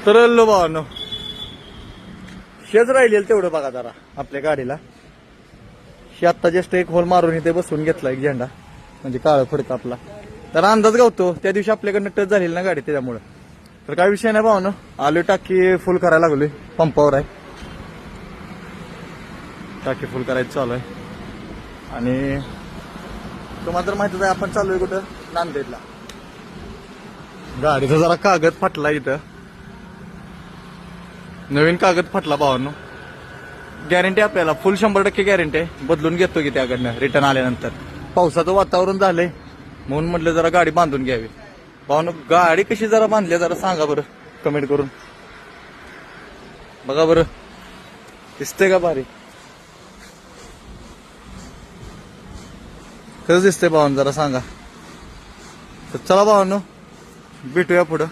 तर लो भावानो शेज राहिलेलं तेवढं बघा जरा आपल्या गाडीला. हे आत्ता जस्ट एक होल मारून इथे बसवून घेतला एक झेंडा, म्हणजे काळं पडतं आपला. तर अंदाज गावतो त्या दिवशी आपल्याकडनं टच झालेली ना गाडी त्याच्यामुळं. तर काय विषय नाही भावानो, आलोय टाकी फुल करायला लागलोय, पंपावर आहे टाकी फुल करायचं चालू आहे. आणि तुम्हाला तर माहितीच आहे आपण चालू आहे कुठं, नांदेडला. गाडीचा जरा कागद फाटला इथं, नवीन कागद फाटला भावांनो. गॅरंटी आपल्याला फुल 100% गॅरंटी आहे, बदलून घेतो की त्याकडनं रिटर्न आल्यानंतर. पावसाचं वातावरण झालंय म्हणून म्हटलं जरा गाडी बांधून घ्यावी. भावांनो गाडी कशी जरा बांधली जरा सांगा बरं कमेंट करून. बघा बरं दिसतंय का भारी, कसं दिसतंय भावांनो जरा सांगा. तर चला भावांनो भेटूया पुढं.